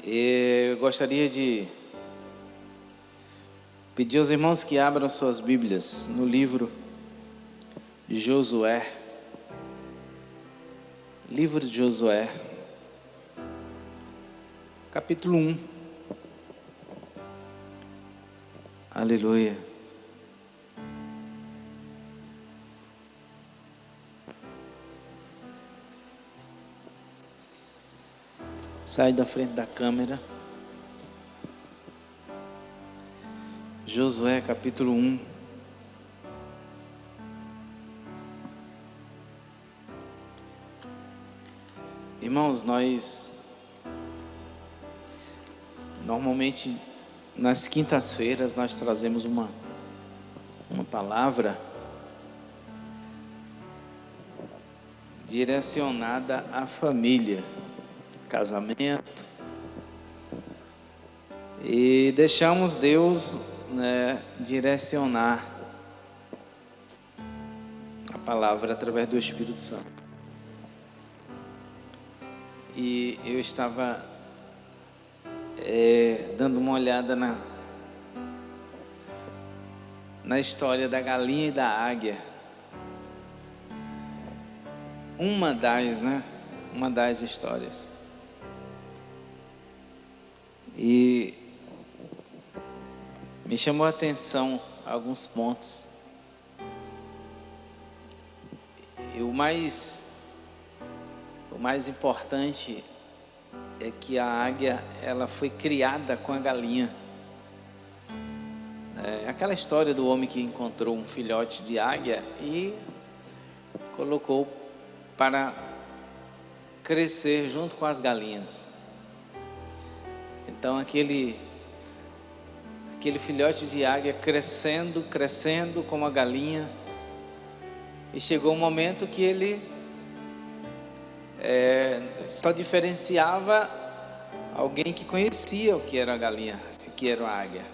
Eu gostaria de pedir aos irmãos que abram suas Bíblias no livro de Josué. Livro de Josué, capítulo 1. Aleluia. Sai da frente da câmera. Josué, capítulo 1. Irmãos, nós normalmente nas quintas-feiras nós trazemos uma palavra direcionada à família, casamento, e deixamos Deus, direcionar a palavra através do Espírito Santo. E eu estava dando uma olhada na história da galinha e da águia. Uma das histórias. E me chamou a atenção alguns pontos. E o mais importante é que a águia, ela foi criada com a galinha. Aquela história do homem que encontrou um filhote de águia e colocou para crescer junto com as galinhas. Então aquele filhote de águia crescendo como a galinha, e chegou um momento que ele só diferenciava alguém que conhecia o que era a galinha, o que era a águia,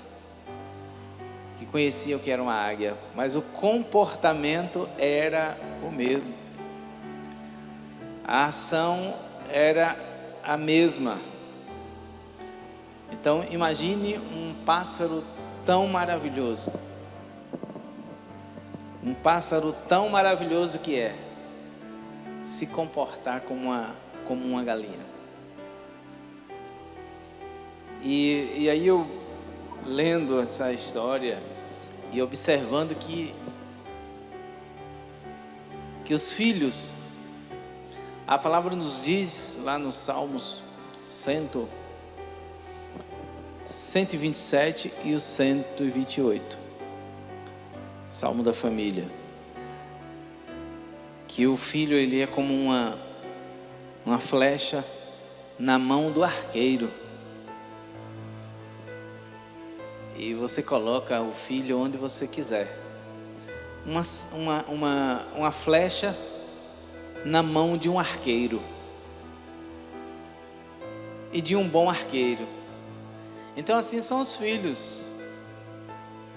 que conhecia o que era uma águia, mas o comportamento era o mesmo, a ação era a mesma. Então imagine um pássaro tão maravilhoso, que é se comportar como uma galinha. E aí eu lendo essa história e observando que os filhos, a palavra nos diz lá no Salmos 127 e o 128, Salmo da família, que o filho, ele é como uma flecha na mão do arqueiro, e você coloca o filho onde você quiser. Uma flecha na mão de um arqueiro, e de um bom arqueiro. Então assim são os filhos.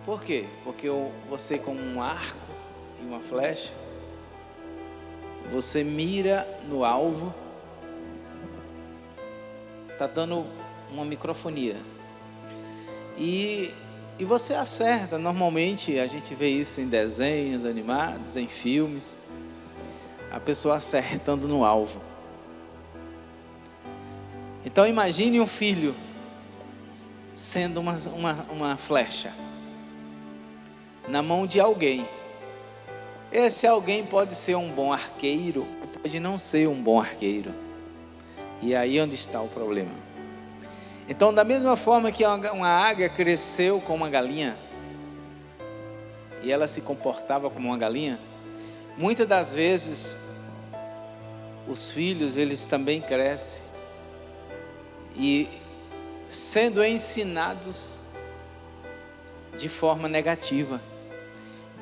Por quê? Porque você, com um arco e uma flecha, você mira no alvo. Está dando uma microfonia. E você acerta. Normalmente a gente vê isso em desenhos animados, em filmes, a pessoa acertando no alvo. Então imagine um filho sendo uma flecha na mão de alguém. Esse alguém pode ser um bom arqueiro, pode não ser um bom arqueiro. E aí onde está o problema. Então, da mesma forma que uma águia cresceu como uma galinha, e ela se comportava como uma galinha, muitas das vezes os filhos, eles também crescem e sendo ensinados de forma negativa.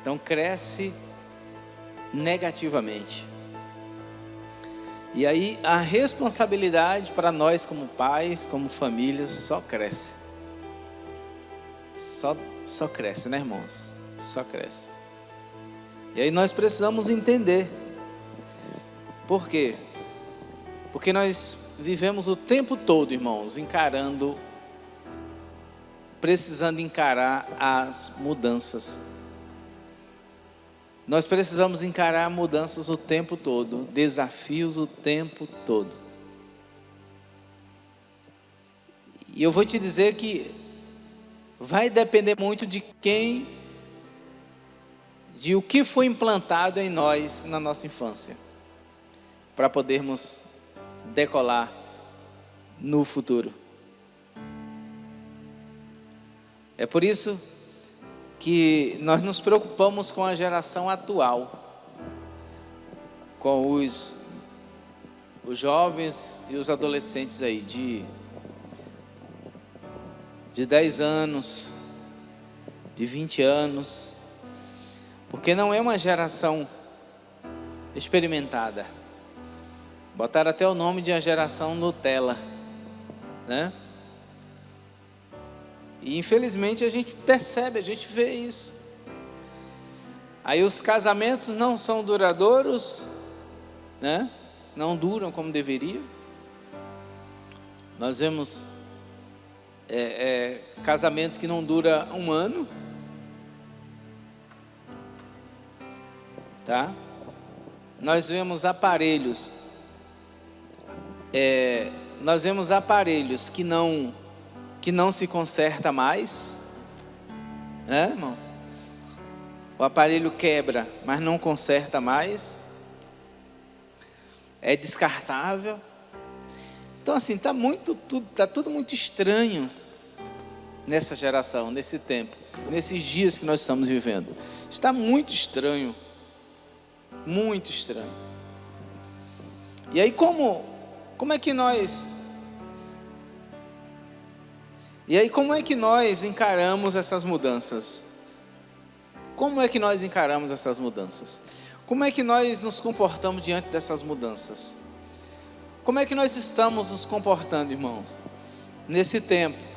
Então cresce negativamente. E aí a responsabilidade para nós como pais, como famílias, só cresce. Só cresce, né, irmãos? Só cresce. E aí nós precisamos entender. Por quê? Porque nós vivemos o tempo todo, irmãos, precisando encarar as mudanças. Nós precisamos encarar mudanças o tempo todo, desafios o tempo todo. E eu vou te dizer que vai depender muito de o que foi implantado em nós na nossa infância, para podermos decolar no futuro. É por isso que nós nos preocupamos com a geração atual, com os jovens e os adolescentes aí de 10 anos, de 20 anos, porque não é uma geração experimentada. Botaram até o nome de uma geração Nutella, né? E infelizmente a gente percebe, a gente vê isso. Aí os casamentos não são duradouros, né? Não duram como deveriam. Nós vemos casamentos que não duram um ano, tá? Nós vemos aparelhos que não se conserta mais, né, irmãos? O aparelho quebra, mas não conserta mais, é descartável. Então assim, tá tudo muito estranho nessa geração, nesse tempo, nesses dias que nós estamos vivendo. Está muito estranho, muito estranho. E aí como é que nós encaramos essas mudanças? Como é que nós encaramos essas mudanças? Como é que nós nos comportamos diante dessas mudanças? Como é que nós estamos nos comportando, irmãos, nesse tempo?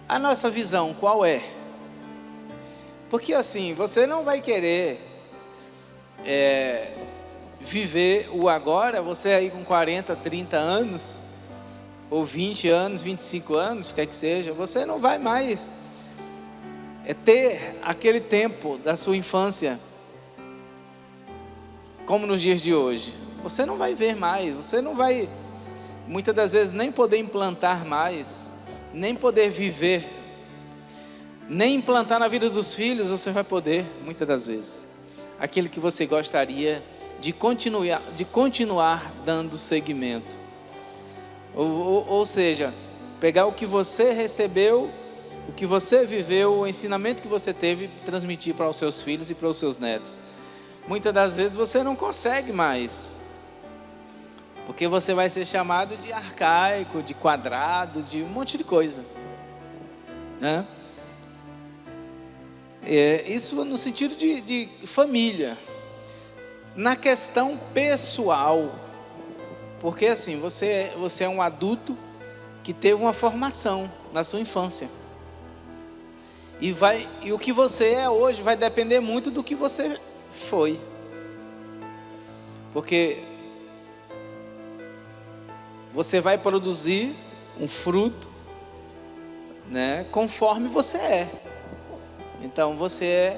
A nossa visão qual é? Porque assim, você não vai querer viver o agora, você aí com 40, 30 anos, ou 20 anos, 25 anos, quer que seja, você não vai mais ter aquele tempo da sua infância, como nos dias de hoje. Você não vai ver mais, você não vai, muitas das vezes, nem poder implantar mais, nem poder viver, nem implantar na vida dos filhos, você vai poder, muitas das vezes, aquilo que você gostaria de continuar dando seguimento. Ou seja, pegar o que você recebeu, o que você viveu, o ensinamento que você teve, transmitir para os seus filhos e para os seus netos. Muitas das vezes você não consegue mais, porque você vai ser chamado de arcaico, de quadrado, de um monte de coisa, né? Isso no sentido de família. Na questão pessoal, porque assim, você é um adulto que teve uma formação na sua infância, e o que você é hoje vai depender muito do que você foi, porque você vai produzir um fruto, né, conforme você é. Então você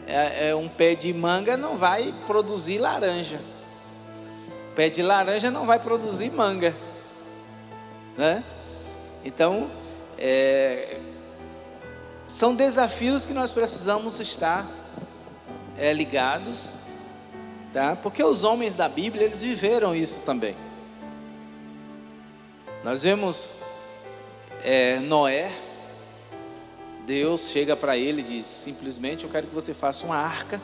é um pé de manga, não vai produzir laranja. Pé de laranja não vai produzir manga, né? Então, são desafios que nós precisamos estar ligados, tá? Porque os homens da Bíblia, eles viveram isso também. Nós vemos Noé. Deus chega para ele e diz: simplesmente, eu quero que você faça uma arca,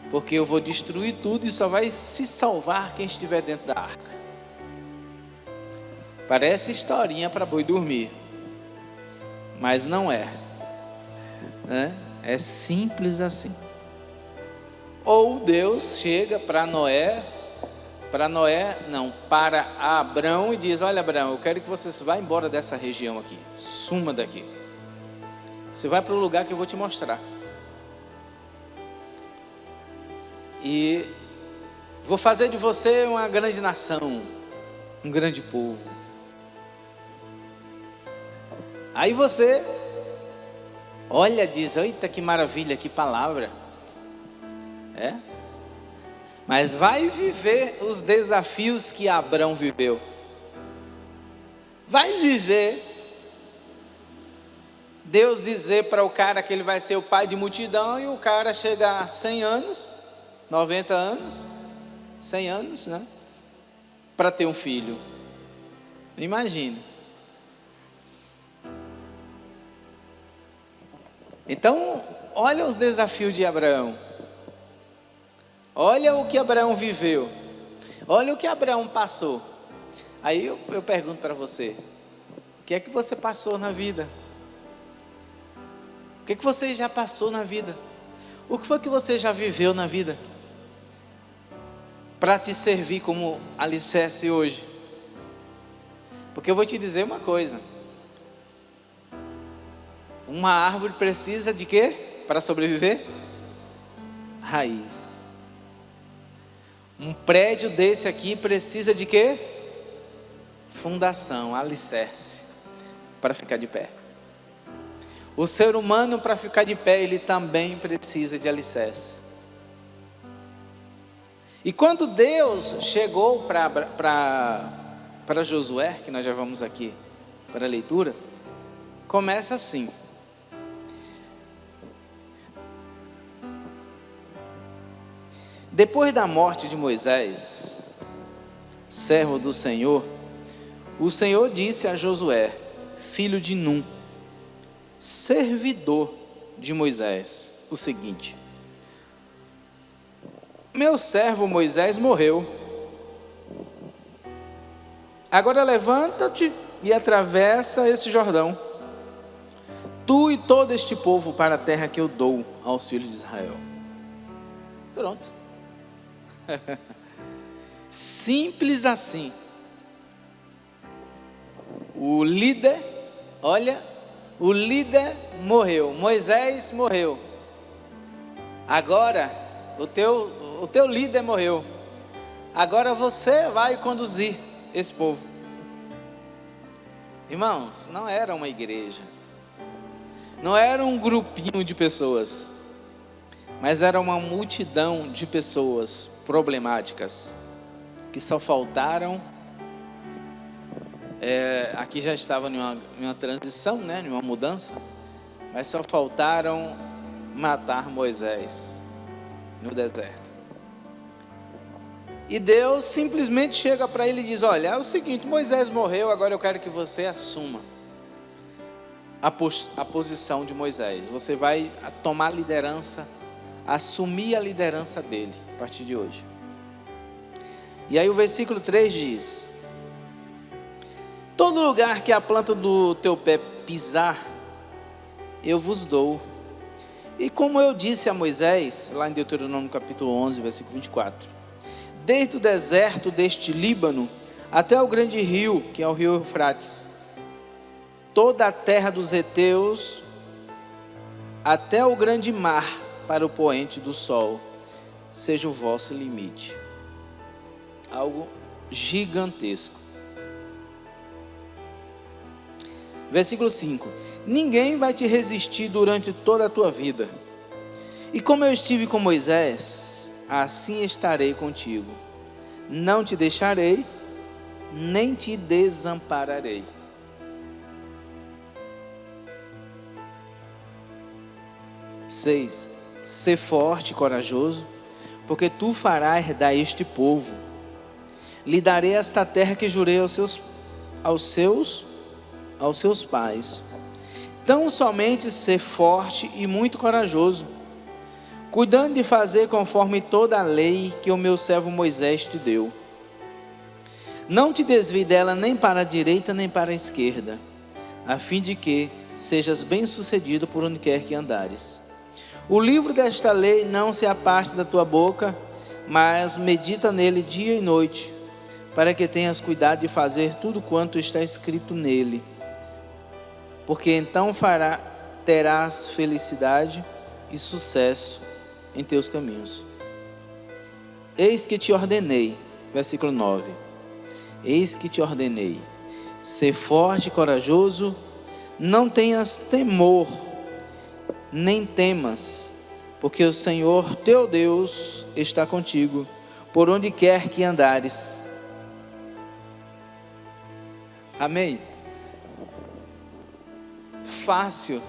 porque eu vou destruir tudo e só vai se salvar quem estiver dentro da arca. Parece historinha para boi dormir, mas não é, né? É simples assim. Ou Deus chega para Abrão e diz: olha, Abrão, eu quero que você vá embora dessa região aqui, suma daqui. Você vai para o lugar que eu vou te mostrar. E Vou fazer de você uma grande nação, um grande povo. Aí você olha, diz: eita, que maravilha, que palavra. Mas vai viver os desafios que Abraão viveu. Vai viver Deus dizer para o cara que ele vai ser o pai de multidão, e o cara chega a 100 anos, 90 anos, 100 anos, né? Para ter um filho. Imagine. Então, olha os desafios de Abraão. Olha o que Abraão viveu. Olha o que Abraão passou. Aí eu pergunto para você: o que é que você passou na vida? O que é que você já passou na vida? O que foi que você já viveu na vida para te servir como alicerce hoje? Porque eu vou te dizer uma coisa: uma árvore precisa de quê para sobreviver? Raiz. Um prédio desse aqui precisa de quê? Fundação, alicerce, para ficar de pé. O ser humano, para ficar de pé, ele também precisa de alicerce. E quando Deus chegou para Josué, que nós já vamos aqui para a leitura, começa assim: depois da morte de Moisés, servo do Senhor, o Senhor disse a Josué, filho de Num, servidor de Moisés, o seguinte: meu servo Moisés morreu. Agora levanta-te e atravessa esse Jordão, tu e todo este povo, para a terra que eu dou aos filhos de Israel. Pronto. Simples assim. O líder, olha, o líder morreu, Moisés morreu. Agora o teu líder morreu. Agora você vai conduzir esse povo. Irmãos, não era uma igreja, não era um grupinho de pessoas, mas era uma multidão de pessoas problemáticas, que só faltaram, aqui já estava em uma transição, né, em uma mudança, mas só faltaram matar Moisés no deserto. E Deus simplesmente chega para ele e diz: olha, é o seguinte, Moisés morreu, agora eu quero que você assuma a posição de Moisés. Você vai tomar liderança, assumir a liderança dele a partir de hoje. E aí o versículo 3 diz: todo lugar que a planta do teu pé pisar, eu vos dou. E como eu disse a Moisés, lá em Deuteronômio capítulo 11, versículo 24, desde o deserto deste Líbano até o grande rio, que é o rio Eufrates, toda a terra dos heteus, até o grande mar, para o poente do sol, seja o vosso limite. Algo gigantesco. Versículo 5: ninguém vai te resistir durante toda a tua vida, e como eu estive com Moisés, assim estarei contigo, não te deixarei, nem te desampararei. Ser forte e corajoso, porque tu farás herdar este povo. Lhe darei esta terra que jurei aos seus pais. Tão somente ser forte e muito corajoso, cuidando de fazer conforme toda a lei que o meu servo Moisés te deu. Não te desvie dela nem para a direita nem para a esquerda, a fim de que sejas bem-sucedido por onde quer que andares. O livro desta lei não se aparte da tua boca, mas medita nele dia e noite, para que tenhas cuidado de fazer tudo quanto está escrito nele. Porque então terás felicidade e sucesso em teus caminhos. Eis que te ordenei, versículo 9. Eis que te ordenei, ser forte e corajoso, não tenhas temor, nem temas, porque o Senhor teu Deus está contigo, por onde quer que andares. Amém? Fácil,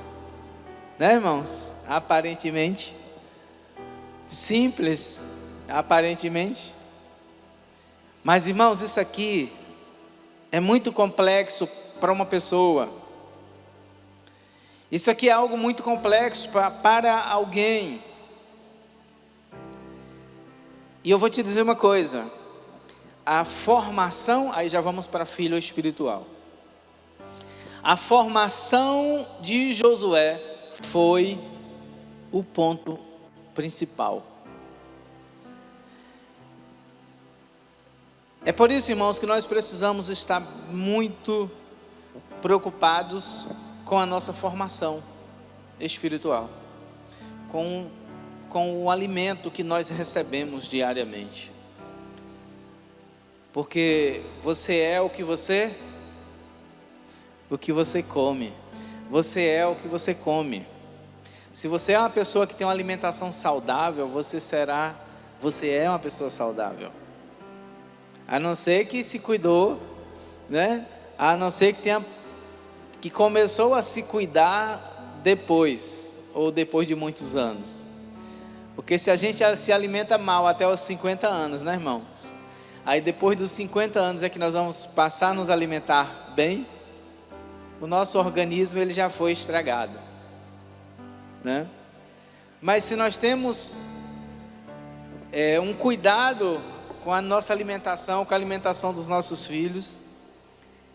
né, irmãos? Aparentemente. Simples, aparentemente. Mas, irmãos, isso aqui é muito complexo para uma pessoa. Isso aqui é algo muito complexo para alguém. E eu vou te dizer uma coisa. A formação, aí já vamos para filho espiritual. A formação de Josué foi o ponto principal. É por isso, irmãos, que nós precisamos estar muito preocupados com a nossa formação espiritual, com o alimento que nós recebemos diariamente. Porque você é o que você come. Você é o que você come. Se você é uma pessoa que tem uma alimentação saudável, você é uma pessoa saudável. A não ser que se cuidou, né? A não ser que começou a se cuidar depois, ou depois de muitos anos. Porque se a gente se alimenta mal até os 50 anos, né, irmãos? Aí depois dos 50 anos é que nós vamos passar a nos alimentar bem. O nosso organismo ele já foi estragado, né? Mas se nós temos um cuidado com a nossa alimentação, com a alimentação dos nossos filhos,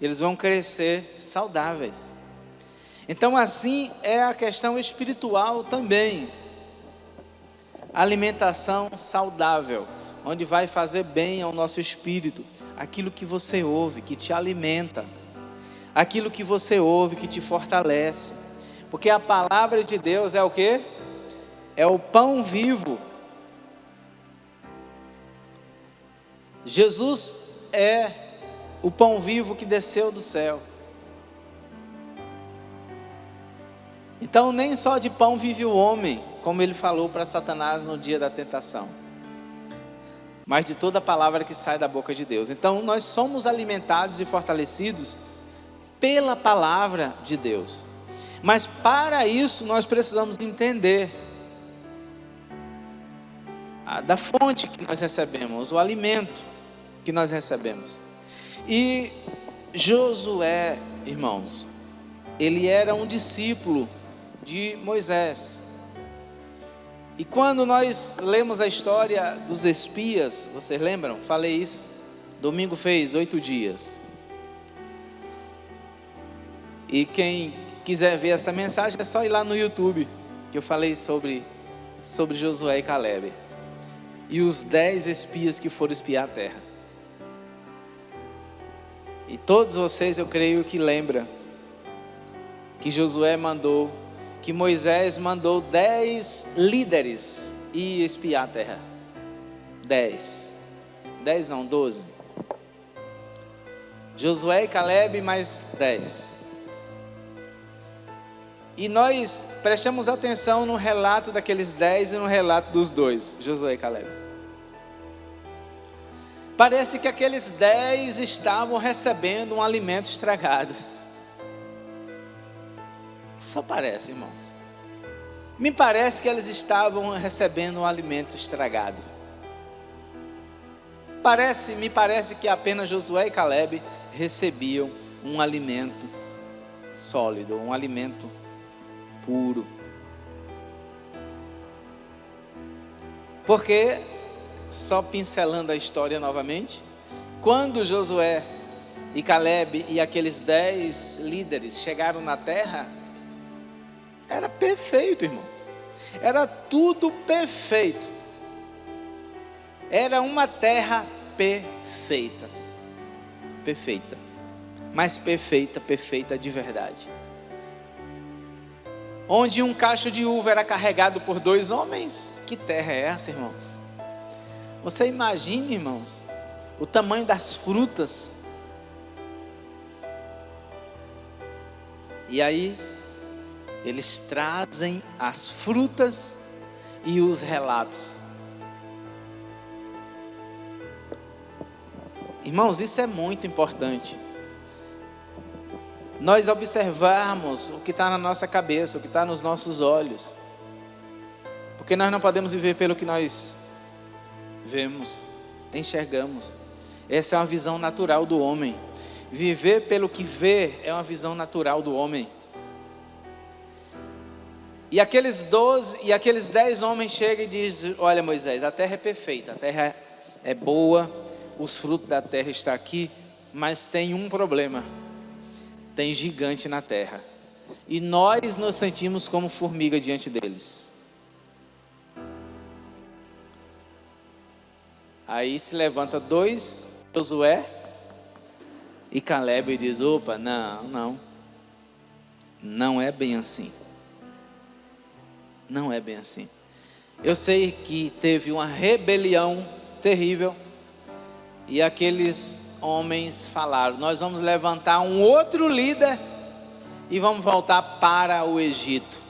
eles vão crescer saudáveis. Então assim é a questão espiritual também. Alimentação saudável, onde vai fazer bem ao nosso espírito, aquilo que você ouve, que te alimenta, aquilo que você ouve, que te fortalece, porque a palavra de Deus é o quê? É o pão vivo. Jesus é o pão vivo que desceu do céu. Então nem só de pão vive o homem, como ele falou para Satanás no dia da tentação, mas de toda a palavra que sai da boca de Deus. Então nós somos alimentados e fortalecidos pela palavra de Deus. Mas para isso nós precisamos entender da fonte que nós recebemos, o alimento que nós recebemos. E Josué, irmãos, ele era um discípulo de Moisés. E quando nós lemos a história dos espias, vocês lembram? Falei isso, domingo fez 8 dias. E quem quiser ver essa mensagem é só ir lá no YouTube, que eu falei sobre Josué e Calebe. E os 10 espias que foram espiar a terra. E todos vocês, eu creio que lembram que que Moisés mandou 10 líderes ir espiar a terra. 10 não, 12. Josué e Calebe mais 10. E nós prestamos atenção no relato daqueles 10 e no relato dos 2, Josué e Calebe. Parece que aqueles 10 estavam recebendo um alimento estragado. Só parece, irmãos. Me parece que eles estavam recebendo um alimento estragado. Me parece que apenas Josué e Calebe recebiam um alimento sólido, um alimento puro. Porque, só pincelando a história novamente, quando Josué e Calebe e aqueles 10 líderes chegaram na terra, era perfeito, irmãos. Era tudo perfeito. Era uma terra perfeita. Perfeita. Mas perfeita de verdade. Onde um cacho de uva era carregado por 2 homens. Que terra é essa, irmãos? Você imagina, irmãos, o tamanho das frutas. E aí, eles trazem as frutas e os relatos. Irmãos, isso é muito importante. Nós observarmos o que está na nossa cabeça, o que está nos nossos olhos. Porque nós não podemos viver pelo que nós vemos, enxergamos. Essa é uma visão natural do homem. Viver pelo que vê é uma visão natural do homem. E aqueles 10 homens chegam e dizem: olha, Moisés, a terra é perfeita, a terra é boa, os frutos da terra estão aqui, mas tem um problema: tem gigante na terra, e nós nos sentimos como formiga diante deles. Aí se levanta 2, Josué e Caleb, e diz: opa, não é bem assim. Não é bem assim. Eu sei que teve uma rebelião terrível, e aqueles homens falaram: nós vamos levantar um outro líder e vamos voltar para o Egito.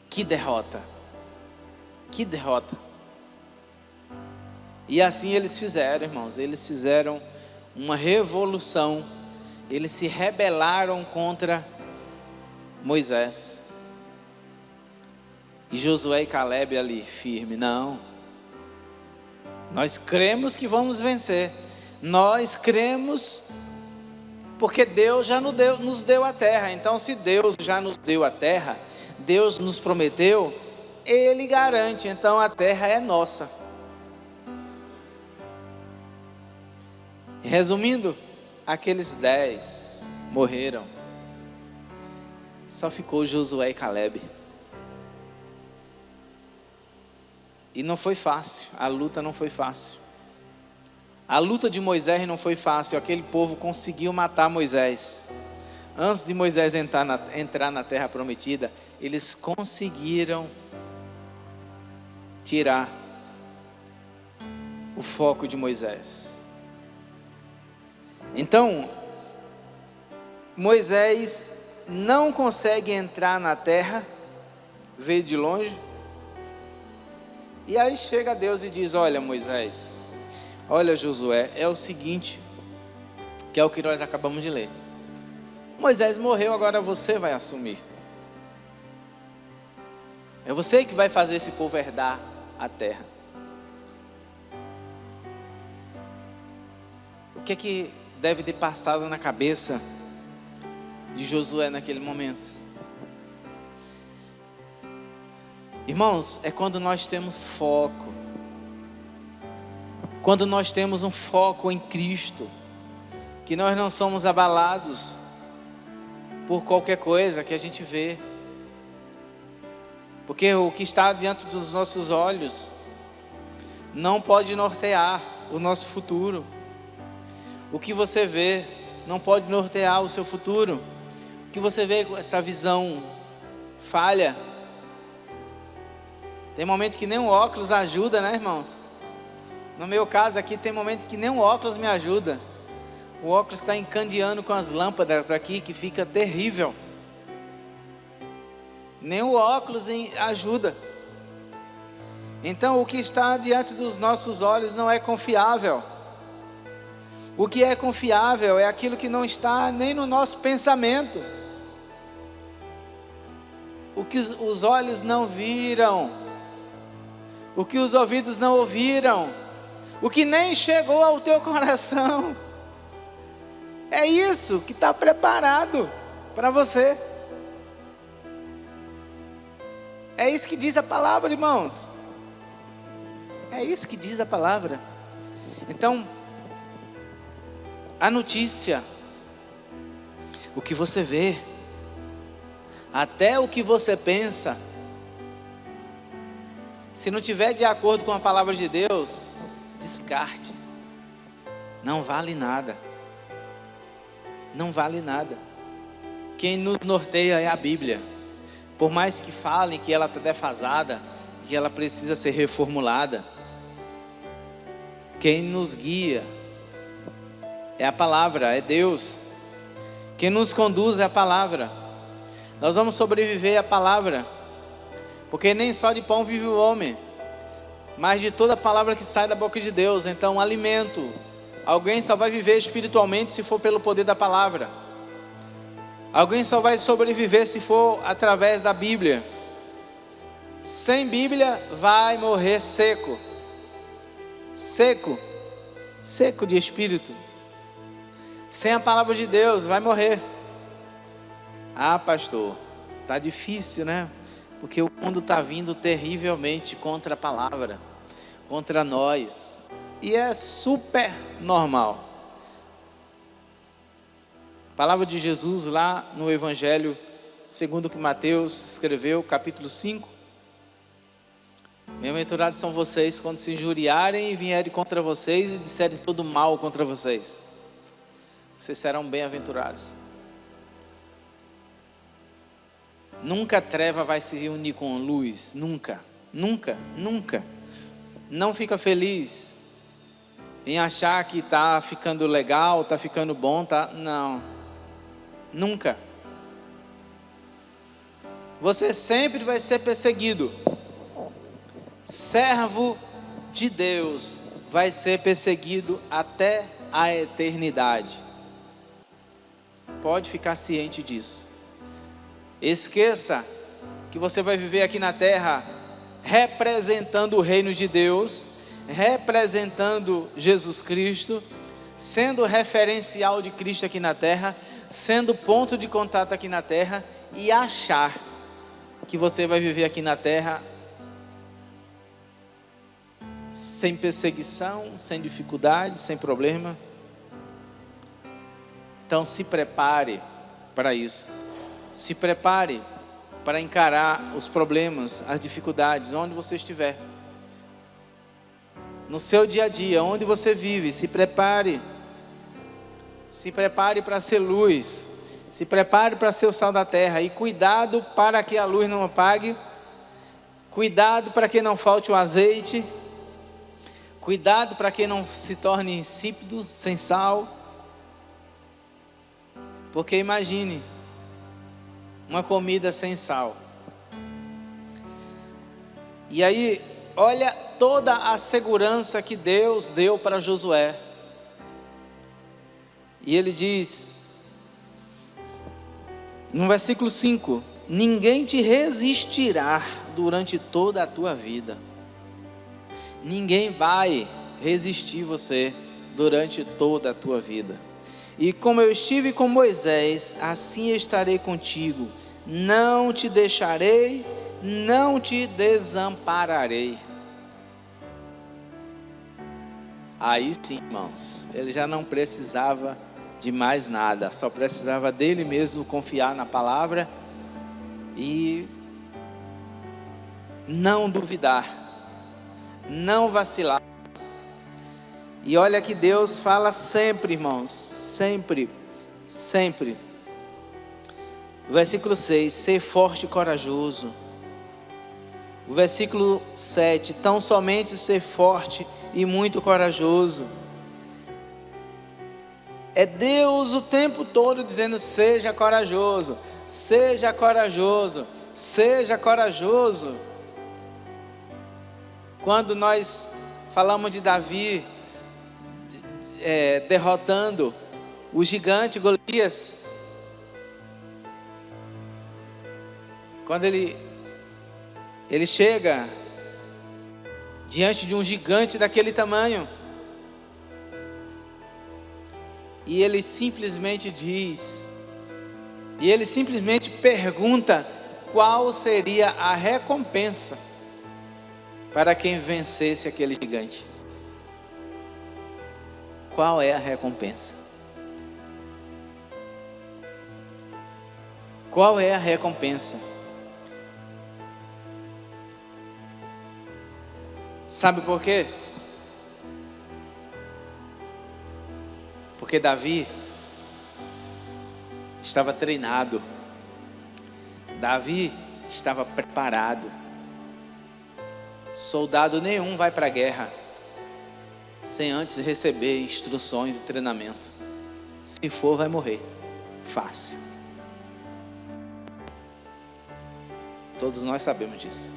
Que derrota! Que derrota! E assim eles fizeram, irmãos. Eles fizeram uma revolução. Eles se rebelaram contra Moisés. E Josué e Caleb ali, firme: não, nós cremos que vamos vencer. Nós cremos porque Deus já nos deu a terra. Então, se Deus já nos deu a terra, Deus nos prometeu, Ele garante. Então a terra é nossa. Resumindo, aqueles 10 morreram. Só ficou Josué e Caleb. E não foi fácil, a luta não foi fácil. A luta de Moisés não foi fácil. Aquele povo conseguiu matar Moisés. Antes de Moisés entrar na terra prometida, eles conseguiram tirar o foco de Moisés. Então, Moisés não consegue entrar na terra, veio de longe. E aí chega Deus e diz: olha, Moisés, olha, Josué, é o seguinte, que é o que nós acabamos de ler. Moisés morreu, agora você vai assumir. É você que vai fazer esse povo herdar a terra. O que é que deve ter passado na cabeça de Josué naquele momento? Irmãos, é quando nós temos foco, quando nós temos um foco em Cristo, que nós não somos abalados por qualquer coisa que a gente vê, porque o que está diante dos nossos olhos não pode nortear o nosso futuro. O que você vê não pode nortear o seu futuro. O que você vê com essa visão falha. Tem momento que nem o óculos ajuda, né, irmãos? No meu caso aqui, tem momento que nem o óculos me ajuda. O óculos está encandeando com as lâmpadas aqui, que fica terrível. Nem o óculos ajuda. Então, o que está diante dos nossos olhos não é confiável. O que é confiável é aquilo que não está nem no nosso pensamento. O que os olhos não viram, o que os ouvidos não ouviram, o que nem chegou ao teu coração. É isso que está preparado para você. É isso que diz a palavra, irmãos. É isso que diz a palavra. Então, a notícia, o que você vê, até o que você pensa, se não tiver de acordo com a palavra de Deus, descarte. Não vale nada. Não vale nada. Quem nos norteia é a Bíblia. Por mais que falem que ela está defasada, que ela precisa ser reformulada. Quem nos guia é a palavra, é Deus. Quem nos conduz é a palavra. Nós vamos sobreviver à palavra, porque nem só de pão vive o homem, mas de toda a palavra que sai da boca de Deus. Então, alimento. Alguém só vai viver espiritualmente se for pelo poder da palavra. Alguém só vai sobreviver se for através da Bíblia. Sem Bíblia, vai morrer seco. Seco de espírito. Sem a palavra de Deus, vai morrer. Ah, pastor, tá difícil, né? Porque o mundo está vindo terrivelmente contra a palavra, contra nós. E é super normal. A palavra de Jesus lá no Evangelho, segundo o que Mateus escreveu, capítulo 5. Bem-aventurados são vocês quando se injuriarem e vierem contra vocês e disserem todo mal contra vocês. Vocês serão bem-aventurados. Nunca a treva vai se unir com a luz. Nunca, nunca, nunca. Não fica feliz em achar que está ficando legal, está ficando bom, tá? Não, nunca. Você sempre vai ser perseguido. Servo de Deus vai ser perseguido até a eternidade. Pode ficar ciente disso. Esqueça que você vai viver aqui na terra representando o reino de Deus, representando Jesus Cristo, sendo referencial de Cristo aqui na terra, sendo ponto de contato aqui na terra, e achar que você vai viver aqui na terra sem perseguição, sem dificuldade, sem problema. Então se prepare para isso. Se prepare para encarar os problemas, as dificuldades, onde você estiver. No seu dia a dia, onde você vive, se prepare. Se prepare para ser luz. Se prepare para ser o sal da terra. E cuidado para que a luz não apague. Cuidado para que não falte o azeite. Cuidado para que não se torne insípido, sem sal. Porque imagine uma comida sem sal. E aí, olha toda a segurança que Deus deu para Josué. E ele diz, no versículo 5: ninguém te resistirá durante toda a tua vida. Ninguém vai resistir você durante toda a tua vida. E como eu estive com Moisés, assim estarei contigo. Não te deixarei, não te desampararei. Aí sim, irmãos, ele já não precisava de mais nada. Só precisava dele mesmo confiar na palavra e não duvidar, não vacilar. E olha que Deus fala sempre, irmãos, sempre, sempre. O versículo 6, ser forte e corajoso. O versículo 7, tão somente ser forte e muito corajoso. É Deus o tempo todo dizendo, seja corajoso, seja corajoso, seja corajoso. Quando nós falamos de Davi, derrotando o gigante Golias, quando ele chega diante de um gigante daquele tamanho, e ele simplesmente diz, e ele simplesmente pergunta qual seria a recompensa para quem vencesse aquele gigante. Qual é a recompensa? Qual é a recompensa? Sabe por quê? Porque Davi estava treinado. Davi estava preparado. Soldado nenhum vai para a guerra sem antes receber instruções e treinamento. Se for, vai morrer. Fácil. Todos nós sabemos disso.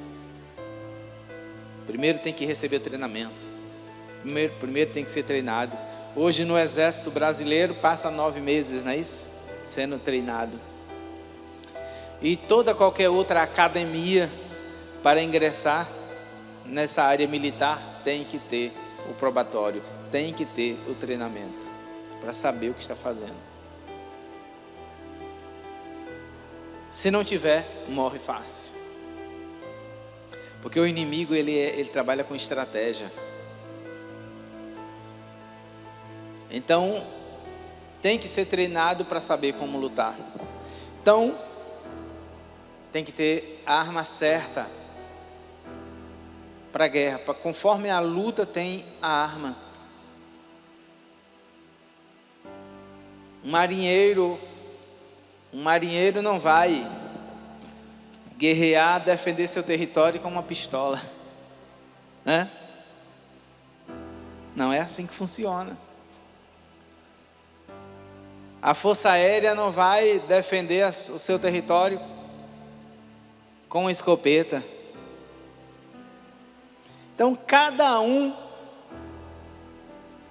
Primeiro tem que receber treinamento. Primeiro tem que ser treinado. Hoje no exército brasileiro passa 9 meses, não é isso? Sendo treinado. E qualquer outra academia para ingressar nessa área militar tem que ter o probatório, tem que ter o treinamento para saber o que está fazendo. Se não tiver, morre fácil. Porque o inimigo ele trabalha com estratégia. Então tem que ser treinado para saber como lutar. Então tem que ter a arma certa para a guerra. Conforme a luta tem a arma. Um marinheiro não vai guerrear, defender seu território com uma pistola, né? Não é assim que funciona. A Força Aérea não vai defender o seu território com uma escopeta. Então, cada um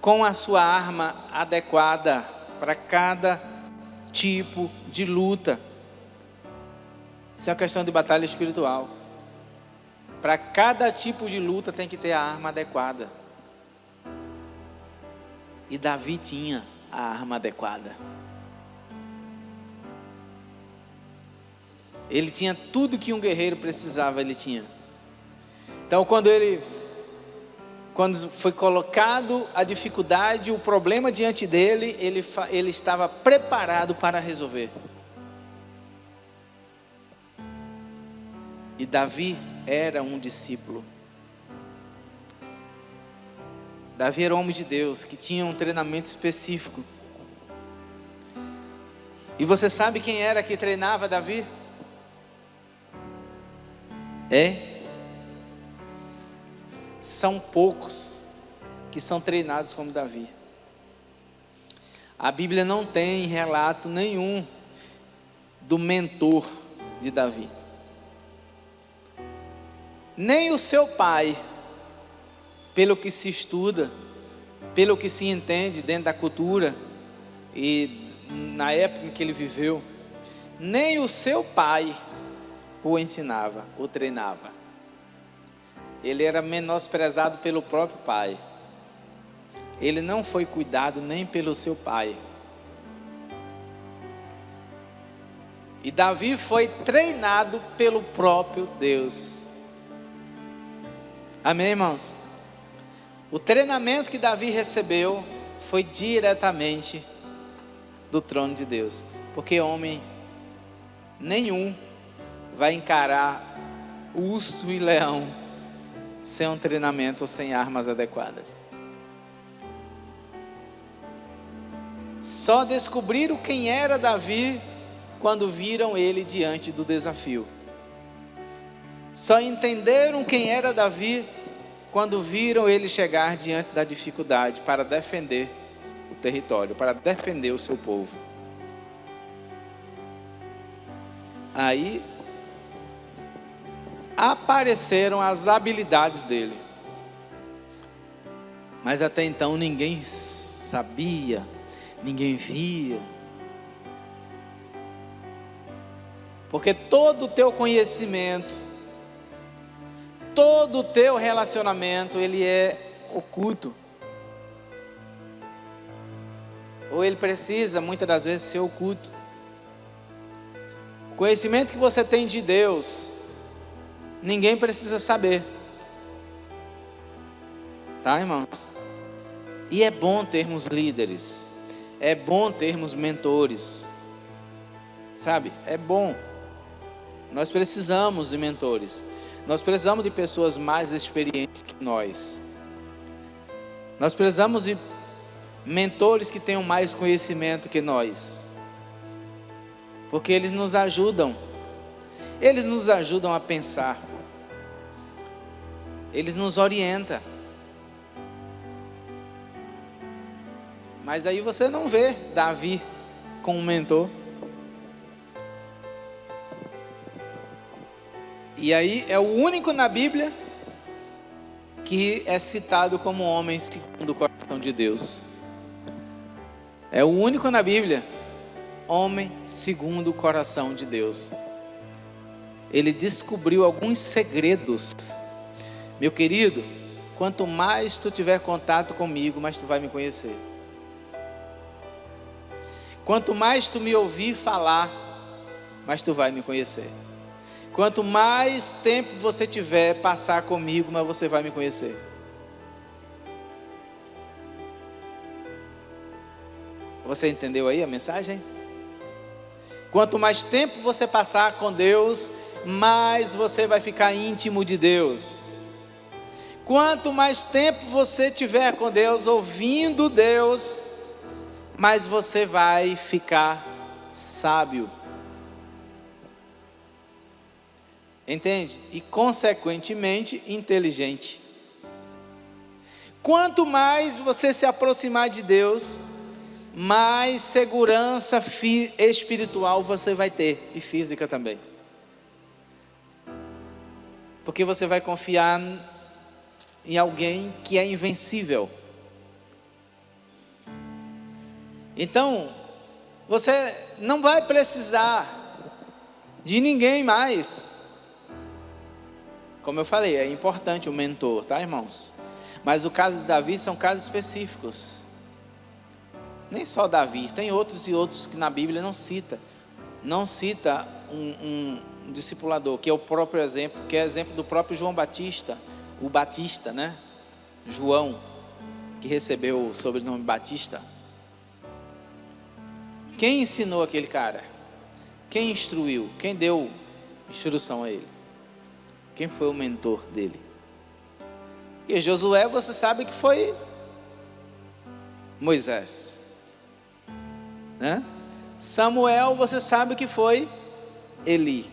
com a sua arma adequada para cada tipo de luta. Isso é uma questão de batalha espiritual. Para cada tipo de luta tem que ter a arma adequada. E Davi tinha a arma adequada. Ele tinha tudo que um guerreiro precisava, ele tinha. Então quando foi colocado a dificuldade, o problema diante dele, ele estava preparado para resolver. E Davi era um discípulo. Davi era um homem de Deus, que tinha um treinamento específico. E você sabe quem era que treinava Davi? São poucos que são treinados como Davi. A Bíblia não tem relato nenhum do mentor de Davi. Nem o seu pai, pelo que se estuda, pelo que se entende dentro da cultura e na época em que ele viveu, nem o seu pai o ensinava, o treinava. Ele era menosprezado pelo próprio pai. Ele não foi cuidado nem pelo seu pai. E Davi foi treinado pelo próprio Deus. Amém, irmãos? O treinamento que Davi recebeu foi diretamente do trono de Deus. Porque homem nenhum vai encarar urso e leão sem um treinamento ou sem armas adequadas. Só descobriram quem era Davi quando viram ele diante do desafio. Só entenderam quem era Davi quando viram ele chegar diante da dificuldade para defender o território, para defender o seu povo. Aí apareceram as habilidades dele. Mas até então ninguém sabia, ninguém via. Porque todo o teu conhecimento, todo o teu relacionamento, ele é oculto. Ou ele precisa, muitas das vezes, ser oculto. O conhecimento que você tem de Deus, ninguém precisa saber. Tá, irmãos? E é bom termos líderes. É bom termos mentores. Sabe? É bom. Nós precisamos de mentores. Nós precisamos de pessoas mais experientes que nós. Nós precisamos de mentores que tenham mais conhecimento que nós. Porque eles nos ajudam. Eles nos ajudam a pensar. eles nos orientam. Mas aí você não vê Davi como mentor. E aí é o único na Bíblia que é citado como homem segundo o coração de Deus. É o único na Bíblia, homem segundo o coração de Deus. Ele descobriu alguns segredos. Meu querido, quanto mais tu tiver contato comigo, mais tu vai me conhecer. Quanto mais tu me ouvir falar, mais tu vai me conhecer. Quanto mais tempo você tiver passar comigo, mais você vai me conhecer. Você entendeu aí a mensagem? Quanto mais tempo você passar com Deus, mais você vai ficar íntimo de Deus. Quanto mais tempo você tiver com Deus, ouvindo Deus, mais você vai ficar sábio. Entende? E consequentemente inteligente. Quanto mais você se aproximar de Deus, mais segurança espiritual você vai ter, e física também. Porque você vai confiar em alguém que é invencível. Então, você não vai precisar de ninguém mais. Como eu falei, é importante o mentor, tá, irmãos? Mas o caso de Davi são casos específicos. Nem só Davi, tem outros e outros que na Bíblia não cita. Não cita um discipulador, que é o próprio exemplo, que é exemplo do próprio João Batista, o Batista, né? João, que recebeu o sobrenome Batista. Quem ensinou aquele cara? Quem instruiu? Quem deu instrução a ele? Quem foi o mentor dele? Porque Josué, você sabe que foi Moisés, né? Samuel, você sabe que foi Eli.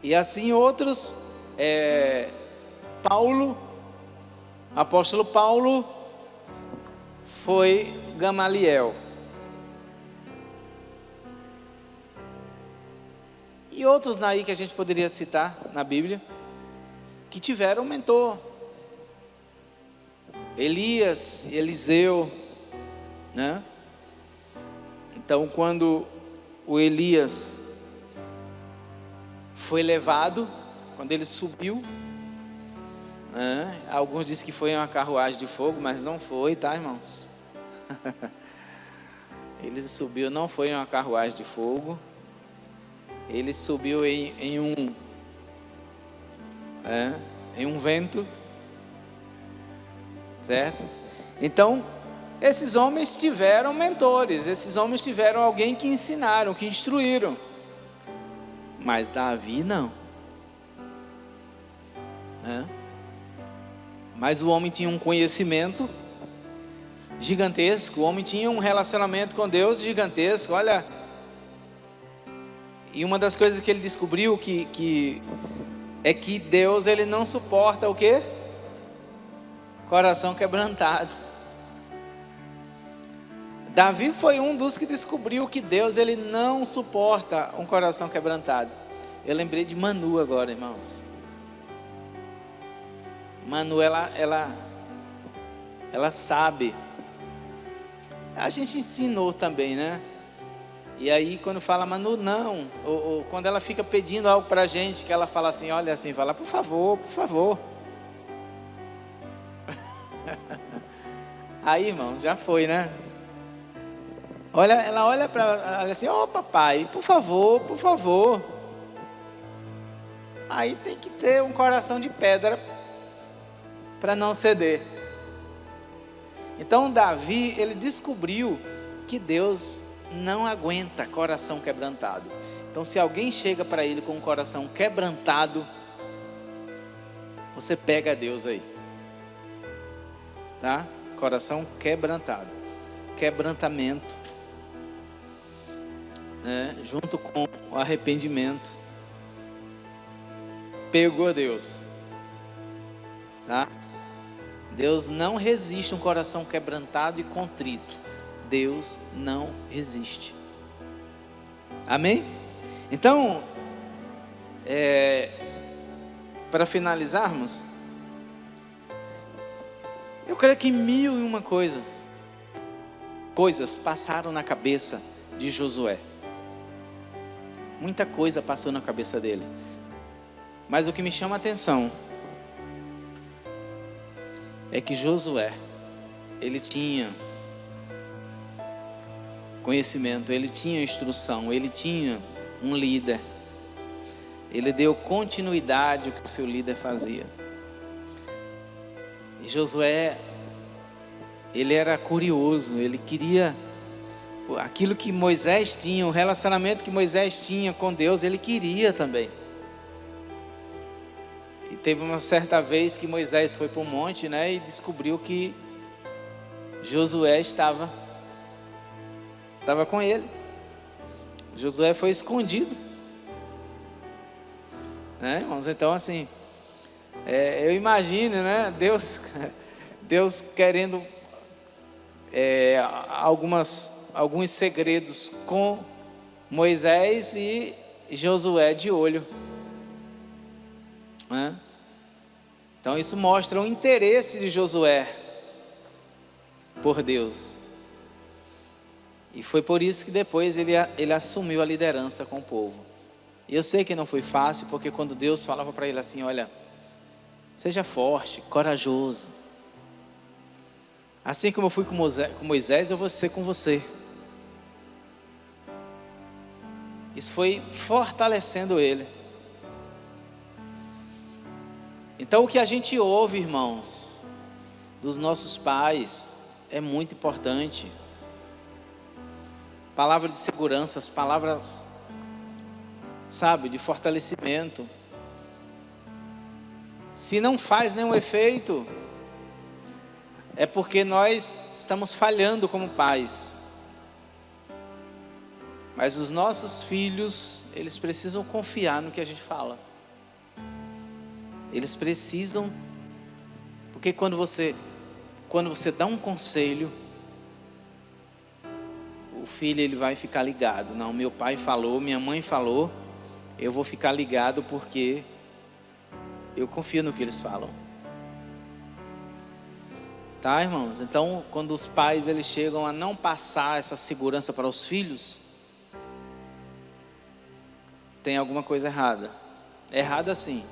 E assim outros, Paulo, apóstolo Paulo, foi Gamaliel. E outros aí que a gente poderia citar na Bíblia, que tiveram um mentor. Elias, Eliseu, né? Então quando o Elias foi levado, quando ele subiu, alguns dizem que foi em uma carruagem de fogo, mas não foi, tá, irmãos? Ele subiu, não foi em uma carruagem de fogo. Ele subiu em um vento, certo? Então, esses homens tiveram mentores, esses homens tiveram alguém que ensinaram, que instruíram. Mas Davi não. Mas o homem tinha um conhecimento gigantesco, o homem tinha um relacionamento com Deus gigantesco, olha. E uma das coisas que ele descobriu é que Deus, ele não suporta o quê? Coração quebrantado. Davi foi um dos que descobriu que Deus, ele não suporta um coração quebrantado. Eu lembrei de Manu agora, irmãos. Manu, ela sabe. A gente ensinou também, né? E aí quando fala Manu, não, ou quando ela fica pedindo algo pra gente, que ela fala assim, olha assim, fala, por favor, por favor. Aí, irmão, já foi, né? Olha, ela olha para assim, papai, por favor, por favor. Aí tem que ter um coração de pedra para não ceder. Então Davi, ele descobriu que Deus não aguenta coração quebrantado. Então se alguém chega para ele com um coração quebrantado, você pega Deus aí, tá? Coração quebrantado, quebrantamento, junto com o arrependimento, pegou Deus, tá? Deus não resiste um coração quebrantado e contrito. Deus não resiste. Amém? Então, para finalizarmos, eu creio que 1001 coisas passaram na cabeça de Josué. Muita coisa passou na cabeça dele. Mas o que me chama a atenção é que Josué, ele tinha conhecimento, ele tinha instrução, ele tinha um líder. Ele deu continuidade ao que o seu líder fazia. E Josué, ele era curioso, ele queria aquilo que Moisés tinha, o relacionamento que Moisés tinha com Deus, ele queria também. E teve uma certa vez que Moisés foi para o monte, né, e descobriu que Josué estava com ele. Josué foi escondido, né, irmãos? Então assim, eu imagino, né, Deus querendo alguns segredos com Moisés e Josué de olho, né? Então isso mostra o interesse de Josué por Deus. E foi por isso que depois ele assumiu a liderança com o povo. E eu sei que não foi fácil, porque quando Deus falava para ele assim: olha, seja forte, corajoso. Assim como eu fui com Moisés, eu vou ser com você. Isso foi fortalecendo ele. Então o que a gente ouve, irmãos, dos nossos pais é muito importante. Palavras de segurança, palavras, sabe, de fortalecimento. Se não faz nenhum efeito, é porque nós estamos falhando como pais. Mas os nossos filhos, eles precisam confiar no que a gente fala. Eles precisam, porque quando você dá um conselho, o filho, ele vai ficar ligado. Não, meu pai falou, minha mãe falou, eu vou ficar ligado porque eu confio no que eles falam. Tá, irmãos? Então, quando os pais, eles chegam a não passar essa segurança para os filhos, tem alguma coisa errada. Errada sim.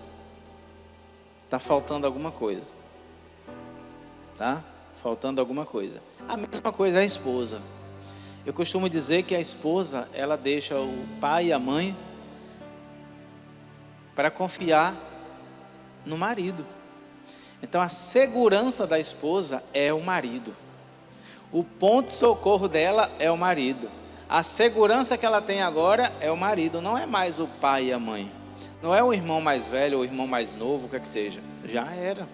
Está faltando alguma coisa. Tá? Faltando alguma coisa. A mesma coisa é a esposa. Eu costumo dizer que a esposa, ela deixa o pai e a mãe para confiar no marido. Então a segurança da esposa é o marido. O ponto de socorro dela é o marido. A segurança que ela tem agora é o marido, não é mais o pai e a mãe. Não é o irmão mais velho ou o irmão mais novo, o que é que seja. Já era.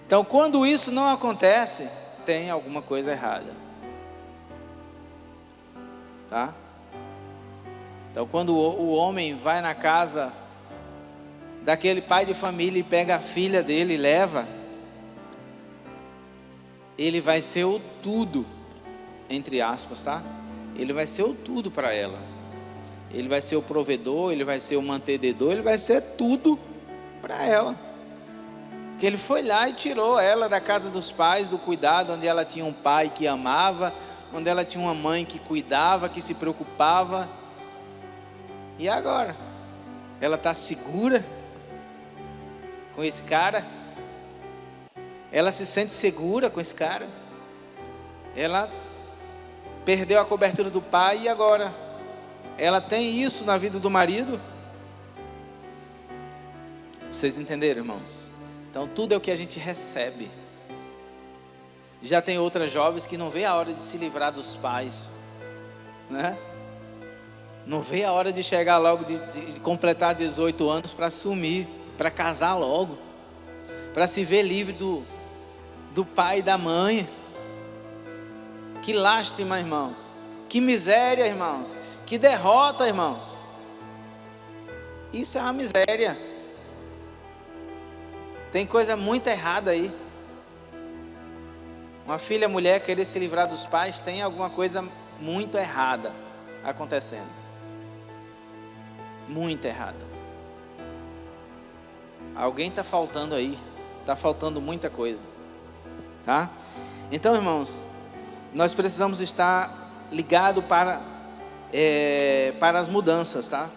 Então quando isso não acontece, tem alguma coisa errada. Tá? Então quando o homem vai na casa daquele pai de família e pega a filha dele e leva, ele vai ser o tudo, entre aspas, tá? Ele vai ser o tudo para ela. Ele vai ser o provedor, ele vai ser o mantenedor, ele vai ser tudo para ela. Porque ele foi lá e tirou ela da casa dos pais, do cuidado, onde ela tinha um pai que amava, onde ela tinha uma mãe que cuidava, que se preocupava. E agora? Ela está segura com esse cara? Ela se sente segura com esse cara? Ela perdeu a cobertura do pai e agora? Ela tem isso na vida do marido? Vocês entenderam, irmãos? Então tudo é o que a gente recebe. Já tem outras jovens que não vê a hora de se livrar dos pais, né? Não vê a hora de chegar logo, de completar 18 anos para assumir, para casar logo, para se ver livre do pai e da mãe. Que lástima, irmãos. Que miséria, irmãos. Que derrota, irmãos. Isso é uma miséria. Tem coisa muito errada aí. Uma filha mulher querer se livrar dos pais, tem alguma coisa muito errada acontecendo. Muito errada. Alguém está faltando aí. Está faltando muita coisa. Tá? Então, irmãos, nós precisamos estar ligados para as mudanças, tá?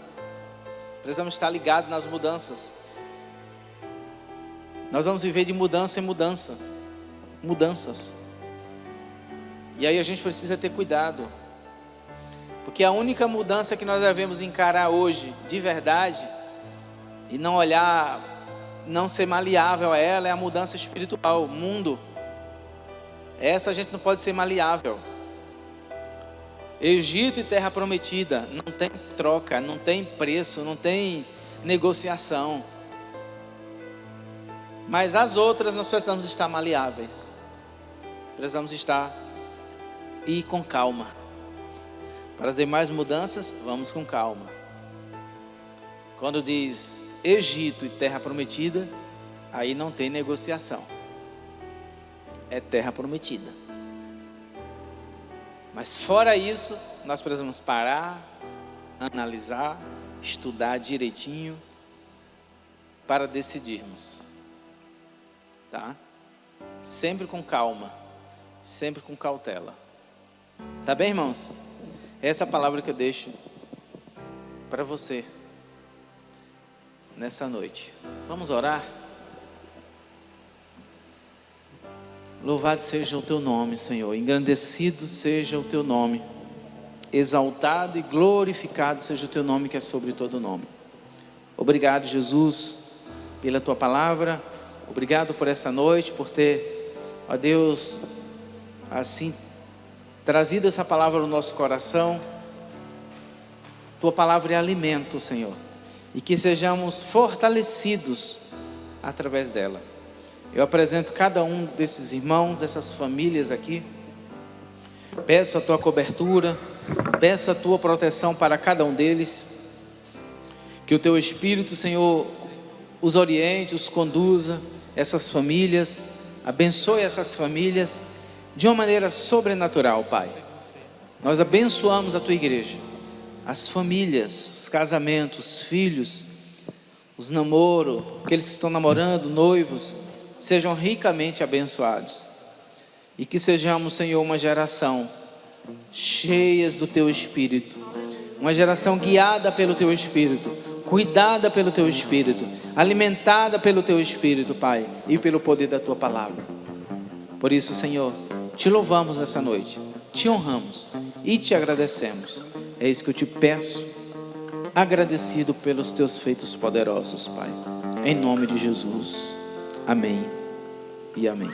Precisamos estar ligados nas mudanças. Nós vamos viver de mudança em mudança. Mudanças. E aí a gente precisa ter cuidado. Porque a única mudança que nós devemos encarar hoje, de verdade, e não olhar, não ser maleável a ela, é a mudança espiritual, o mundo. Essa a gente não pode ser maleável. Egito e terra prometida, não tem troca, não tem preço, não tem negociação. Mas as outras nós precisamos estar maleáveis. Precisamos ir com calma. Para as demais mudanças, vamos com calma. Quando diz Egito e terra prometida, aí não tem negociação. É terra prometida. Mas fora isso, nós precisamos parar, analisar, estudar direitinho para decidirmos. Tá? Sempre com calma, sempre com cautela. Tá bem, irmãos? Essa é a palavra que eu deixo para você nessa noite. Vamos orar? Louvado seja o teu nome, Senhor. Engrandecido seja o teu nome. Exaltado e glorificado seja o teu nome, que é sobre todo nome. Obrigado, Jesus, pela tua palavra. Obrigado por essa noite, por ter, ó Deus, assim, trazido essa palavra no nosso coração. Tua palavra é alimento, Senhor. E que sejamos fortalecidos através dela. Eu apresento cada um desses irmãos, dessas famílias aqui. Peço a tua cobertura, peço a tua proteção para cada um deles. Que o teu Espírito, Senhor, os oriente, os conduza, essas famílias, abençoe essas famílias de uma maneira sobrenatural, Pai. Nós abençoamos a tua igreja, as famílias, os casamentos, os filhos, os namoros, aqueles que estão namorando, noivos, sejam ricamente abençoados. E que sejamos, Senhor, uma geração cheias do teu Espírito, uma geração guiada pelo teu Espírito, cuidada pelo teu Espírito, alimentada pelo teu Espírito, Pai, e pelo poder da tua palavra. Por isso, Senhor, te louvamos essa noite, te honramos e te agradecemos. É isso que eu te peço, agradecido pelos teus feitos poderosos, Pai, em nome de Jesus. Amém e amém.